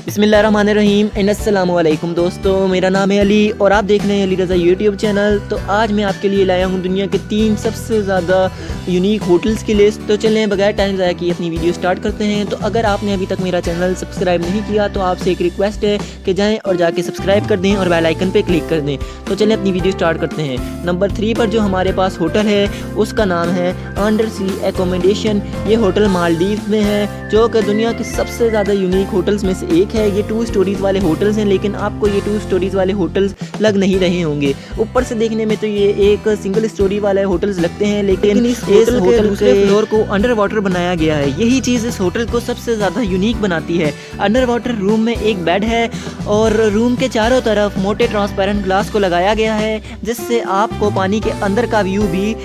बिस्मिल्लाहिर्रहमानिर्रहीम अस्सलामु अलैकुम दोस्तों, मेरा नाम है अली और आप देख रहे हैं अली रज़ा यूट्यूब चैनल। तो आज मैं आपके लिए लाया हूं दुनिया के 3 सबसे ज़्यादा यूनिक होटल्स की लिस्ट। तो चलें बगैर टाइम ज़ाया किए अपनी वीडियो स्टार्ट करते हैं। तो अगर आपने अभी तक मेरा चैनल सब्सक्राइब नहीं किया तो आपसे एक रिक्वेस्ट है कि जाएँ और जाके सब्सक्राइब कर दें और बेल आइकन पर क्लिक कर दें। तो चलें अपनी वीडियो स्टार्ट करते हैं। नंबर 3 पर जो हमारे पास होटल है उसका नाम है अंडर सी एकोमोडेशन। ये होटल मालदीव में है जो कि दुनिया की सबसे ज़्यादा यूनिक होटल्स में से एक है। ये 2 स्टोरीज वाले होटल्स हैं, लेकिन आपको ये 2 स्टोरीज वाले होटल्स लग नहीं रहे होंगे। ऊपर से देखने में तो ये एक सिंगल स्टोरी वाले होटल्स लगते हैं, लेकिन इस होटल के दूसरे फ्लोर को अंडर वाटर बनाया गया है। यही चीज़ इस होटल को सबसे ज़्यादा यूनिक बनाती है। अंडर वाटर रूम में एक बेड है और रूम के चारों तरफ मोटे ट्रांसपेरेंट ग्लास को लगाया गया है, जिससे आपको पानी के अंदर का व्यू भी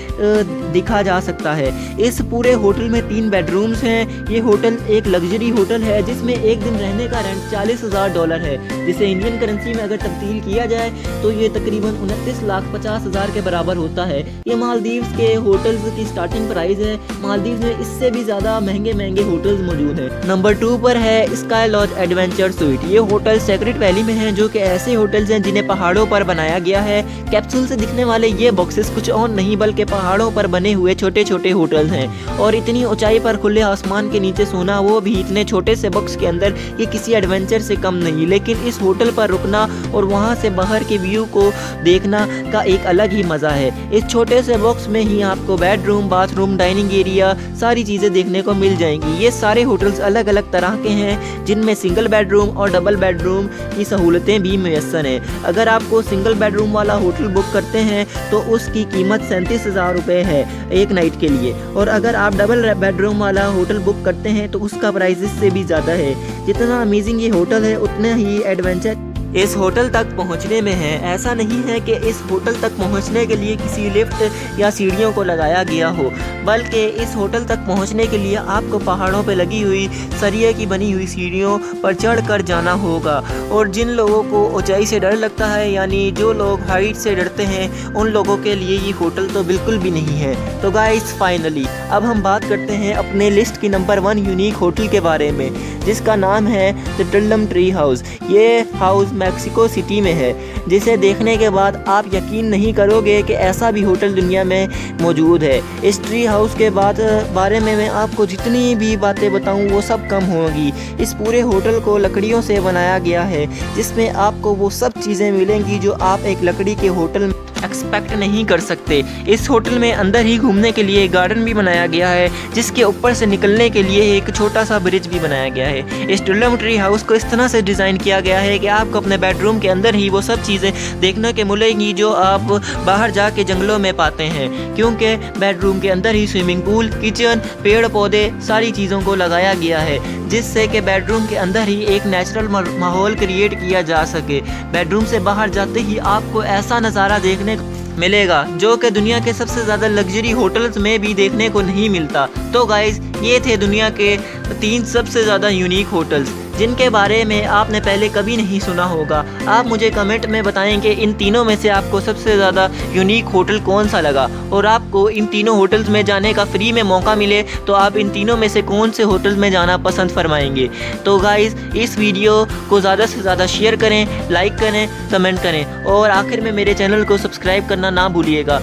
दिखा जा सकता है। इस पूरे होटल में 3 बेडरूम्स हैं। ये होटल एक लग्जरी होटल है जिसमें एक दिन रहने का रेंट $40,000 है, जिसे इंडियन करेंसी में अगर तब्दील किया जाए तो ये तकरीबन 29,50,000 के बराबर होता है। ये मालदीव्स के होटल्स की स्टार्टिंग प्राइस है। मालदीव्स में इससे भी ज़्यादा महंगे महंगे होटल्स मौजूद हैं। नंबर 2 पर है स्काई लॉज एडवेंचर स्वीट। ये होटल सेक्रेट वैली में है, जो कि ऐसे होटल्स हैं जिन्हें पहाड़ों पर बनाया गया है। कैप्सूल से दिखने वाले ये बॉक्सेस कुछ और नहीं बल्कि पहाड़ों पर बने हुए छोटे छोटे होटल्स हैं। और इतनी ऊंचाई पर खुले आसमान के नीचे सोना, वो भी इतने छोटे से बॉक्स के अंदर, ये किसी एडवेंचर से कम नहीं। लेकिन इस होटल पर रुकना और वहां से बाहर के व्यू को देखना का एक अलग ही मज़ा है। इस छोटे से बॉक्स में ही आपको बेडरूम, बाथरूम, डाइनिंग एरिया, सारी चीज़ें देखने को मिल जाएंगी। ये सारे होटल्स अलग अलग तरह के हैं, जिनमें सिंगल बेडरूम और डबल बेडरूम की सहूलतें भी मैसर हैं। अगर आपको सिंगल बेडरूम वाला होटल बुक करते हैं तो उसकी कीमत 37,000 रुपये है एक नाइट के लिए, और अगर आप डबल बेडरूम वाला होटल बुक करते हैं तो उसका प्राइस इससे भी ज़्यादा है। जितना अमेजिंग ये होटल है उतना ही एडवेंचर इस होटल तक पहुंचने में है। ऐसा नहीं है कि इस होटल तक पहुंचने के लिए किसी लिफ्ट या सीढ़ियों को लगाया गया हो, बल्कि इस होटल तक पहुंचने के लिए आपको पहाड़ों पर लगी हुई सरिये की बनी हुई सीढ़ियों पर चढ़कर जाना होगा। और जिन लोगों को ऊंचाई से डर लगता है, यानी जो लोग हाइट से डरते हैं, उन लोगों के लिए ये होटल तो बिल्कुल भी नहीं है। तो गाइस, फाइनली अब हम बात करते हैं अपने लिस्ट की नंबर 1 यूनिक होटल के बारे में, जिसका नाम है द ड्रम ट्री हाउस। ये हाउस मैक्सिको सिटी में है, जिसे देखने के बाद आप यकीन नहीं करोगे कि ऐसा भी होटल दुनिया में मौजूद है। इस ट्री हाउस के बारे में मैं आपको जितनी भी बातें बताऊं वो सब कम होंगी। इस पूरे होटल को लकड़ियों से बनाया गया है, जिसमें आपको वो सब चीज़ें मिलेंगी जो आप एक लकड़ी के होटल में एक्सपेक्ट नहीं कर सकते। इस होटल में अंदर ही घूमने के लिए गार्डन भी बनाया गया है, जिसके ऊपर से निकलने के लिए एक छोटा सा ब्रिज भी बनाया गया है। इस ड्रम ट्री हाउस को इस तरह से डिज़ाइन किया गया है कि आपको अपने बेडरूम के अंदर ही वो सब चीज़ें देखने के मिलेंगी जो आप बाहर जाके जंगलों में पाते हैं, क्योंकि बेडरूम के अंदर ही स्विमिंग पूल, किचन, पेड़ पौधे, सारी चीज़ों को लगाया गया है, जिससे कि बेडरूम के अंदर ही एक नेचुरल माहौल क्रिएट किया जा सके। बेडरूम से बाहर जाते ही आपको ऐसा नज़ारा देखने मिलेगा जो कि दुनिया के सबसे ज़्यादा लग्जरी होटल्स में भी देखने को नहीं मिलता। तो गाइस, ये थे दुनिया के 3 सबसे ज़्यादा यूनिक होटल्स, जिनके बारे में आपने पहले कभी नहीं सुना होगा। आप मुझे कमेंट में बताएं कि इन तीनों में से आपको सबसे ज़्यादा यूनिक होटल कौन सा लगा, और आपको इन तीनों होटल्स में जाने का फ्री में मौका मिले तो आप इन तीनों में से कौन से होटल्स में जाना पसंद फरमाएंगे। तो गाइस, इस वीडियो को ज़्यादा से ज़्यादा शेयर करें, लाइक करें, कमेंट करें, और आखिर में मेरे चैनल को सब्सक्राइब करना ना भूलिएगा।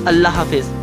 अल्लाह हाफिज़।